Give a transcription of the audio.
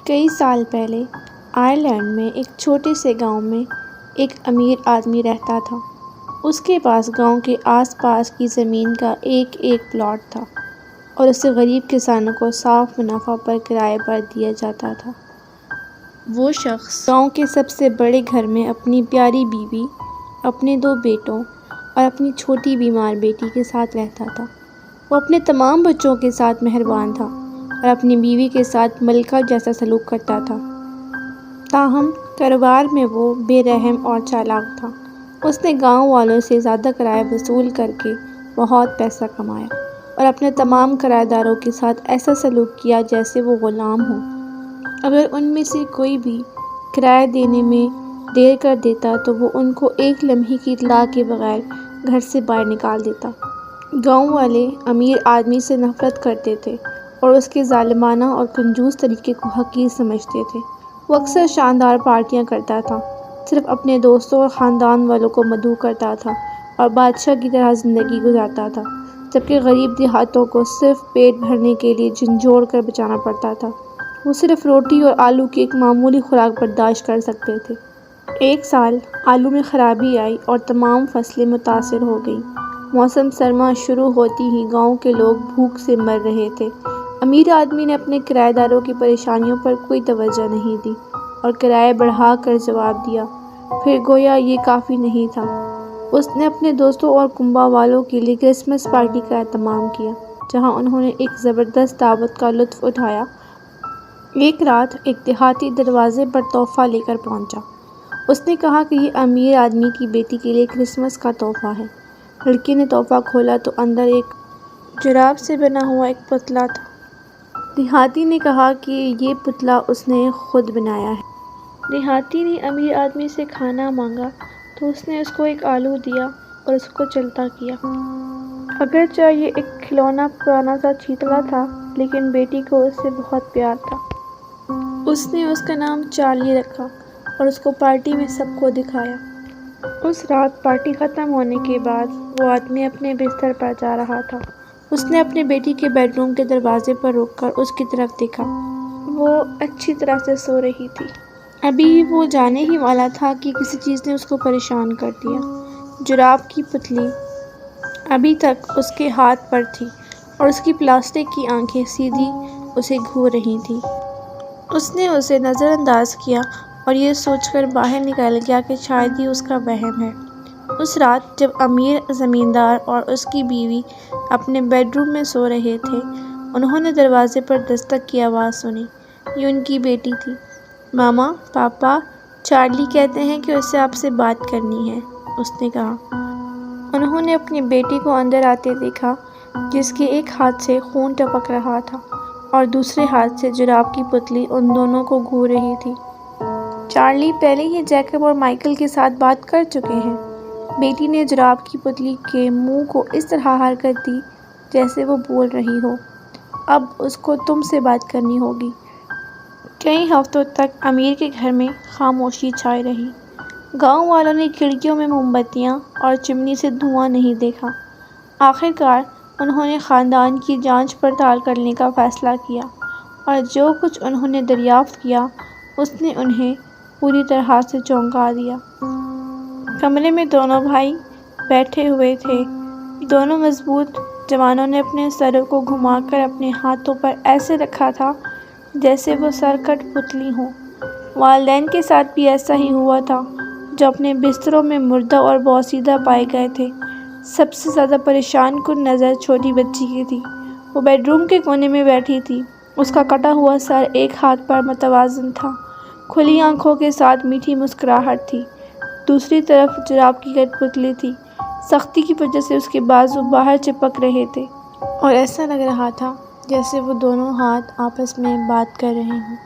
کئی سال پہلے آئرلینڈ میں ایک چھوٹے سے گاؤں میں ایک امیر آدمی رہتا تھا۔ اس کے پاس گاؤں کے آس پاس کی زمین کا ایک پلاٹ تھا اور اسے غریب کسانوں کو صاف منافع پر کرائے پر دیا جاتا تھا۔ وہ شخص گاؤں کے سب سے بڑے گھر میں اپنی پیاری بیوی، اپنے 2 بیٹوں اور اپنی چھوٹی بیمار بیٹی کے ساتھ رہتا تھا۔ وہ اپنے تمام بچوں کے ساتھ مہربان تھا اور اپنی بیوی کے ساتھ ملکہ جیسا سلوک کرتا تھا۔ تاہم کاروبار میں وہ بے رحم اور چالاک تھا۔ اس نے گاؤں والوں سے زیادہ کرایہ وصول کر کے بہت پیسہ کمایا اور اپنے تمام کرایہ داروں کے ساتھ ایسا سلوک کیا جیسے وہ غلام ہوں۔ اگر ان میں سے کوئی بھی کرایہ دینے میں دیر کر دیتا تو وہ ان کو ایک لمحے کی اطلاع کے بغیر گھر سے باہر نکال دیتا۔ گاؤں والے امیر آدمی سے نفرت کرتے تھے اور اس کے ظالمانہ اور کنجوس طریقے کو حقیر سمجھتے تھے۔ وہ اکثر شاندار پارٹیاں کرتا تھا، صرف اپنے دوستوں اور خاندان والوں کو مدعو کرتا تھا اور بادشاہ کی طرح زندگی گزارتا تھا، جبکہ غریب دیہاتوں کو صرف پیٹ بھرنے کے لیے جھنجھوڑ کر بچانا پڑتا تھا۔ وہ صرف روٹی اور آلو کی ایک معمولی خوراک برداشت کر سکتے تھے۔ ایک سال آلو میں خرابی آئی اور تمام فصلیں متاثر ہو گئیں۔ موسم سرما شروع ہوتے ہی گاؤں کے لوگ بھوک سے مر رہے تھے۔ امیر آدمی نے اپنے کرایہ داروں کی پریشانیوں پر کوئی توجہ نہیں دی اور کرایہ بڑھا کر جواب دیا۔ پھر گویا یہ کافی نہیں تھا، اس نے اپنے دوستوں اور کنبہ والوں کے لیے کرسمس پارٹی کا اہتمام کیا، جہاں انہوں نے ایک زبردست دعوت کا لطف اٹھایا۔ ایک رات ایک دیہاتی دروازے پر تحفہ لے کر پہنچا۔ اس نے کہا کہ یہ امیر آدمی کی بیٹی کے لیے کرسمس کا تحفہ ہے۔ لڑکی نے تحفہ کھولا تو اندر ایک جراب سے بنا ہوا ایک پتلا تھا۔ دیہاتی نے کہا کہ یہ پتلا اس نے خود بنایا ہے۔ دیہاتی نے امیر آدمی سے کھانا مانگا تو اس نے اس کو ایک آلو دیا اور اس کو چلتا کیا۔ اگرچہ یہ ایک کھلونا پرانا سا چیتلا تھا، لیکن بیٹی کو اس سے بہت پیار تھا۔ اس نے اس کا نام چارلی رکھا اور اس کو پارٹی میں سب کو دکھایا۔ اس رات پارٹی ختم ہونے کے بعد وہ آدمی اپنے بستر پر جا رہا تھا۔ اس نے اپنی بیٹی کے بیڈ روم کے دروازے پر رک کر اس کی طرف دیکھا۔ وہ اچھی طرح سے سو رہی تھی۔ ابھی وہ جانے ہی والا تھا کہ کسی چیز نے اس کو پریشان کر دیا۔ جراب کی پتلی ابھی تک اس کے ہاتھ پر تھی اور اس کی پلاسٹک کی آنکھیں سیدھی اسے گھور رہی تھیں۔ اس نے اسے نظر انداز کیا اور یہ سوچ کر باہر نکل گیا کہ شاید یہ اس کا وہم ہے۔ اس رات جب امیر زمیندار اور اس کی بیوی اپنے بیڈ روم میں سو رہے تھے، انہوں نے دروازے پر دستک کی آواز سنی۔ یہ ان کی بیٹی تھی۔ ماما، پاپا، چارلی کہتے ہیں کہ اسے آپ سے بات کرنی ہے، اس نے کہا۔ انہوں نے اپنی بیٹی کو اندر آتے دیکھا، جس کے ایک ہاتھ سے خون ٹپک رہا تھا اور دوسرے ہاتھ سے جراب کی پتلی ان دونوں کو گھور رہی تھی۔ چارلی پہلے ہی جیکب اور مائیکل کے ساتھ بات کر چکے ہیں۔ بیٹی نے جراب کی پتلی کے منہ کو اس طرح حرکت دی جیسے وہ بول رہی ہو، اب اس کو تم سے بات کرنی ہوگی۔ کئی ہفتوں تک امیر کے گھر میں خاموشی چھائی رہی۔ گاؤں والوں نے کھڑکیوں میں موم بتیاں اور چمنی سے دھواں نہیں دیکھا۔ آخر کار انہوں نے خاندان کی جانچ پڑتال کرنے کا فیصلہ کیا اور جو کچھ انہوں نے دریافت کیا اس نے انہیں پوری طرح سے چونکا دیا۔ کمرے میں دونوں بھائی بیٹھے ہوئے تھے۔ دونوں مضبوط جوانوں نے اپنے سروں کو گھما کر اپنے ہاتھوں پر ایسے رکھا تھا جیسے وہ سرکٹ پتلی ہوں۔ والدین کے ساتھ بھی ایسا ہی ہوا تھا، جو اپنے بستروں میں مردہ اور بوسیدہ پائے گئے تھے۔ سب سے زیادہ پریشان کن نظر چھوٹی بچی کی تھی۔ وہ بیڈ روم کے کونے میں بیٹھی تھی۔ اس کا کٹا ہوا سر ایک ہاتھ پر متوازن تھا، کھلی آنکھوں کے ساتھ میٹھی مسکراہٹ تھی۔ دوسری طرف جراب کی کٹپتلی تھی۔ سختی کی وجہ سے اس کے بازو باہر چپک رہے تھے اور ایسا لگ رہا تھا جیسے وہ دونوں ہاتھ آپس میں بات کر رہے ہوں۔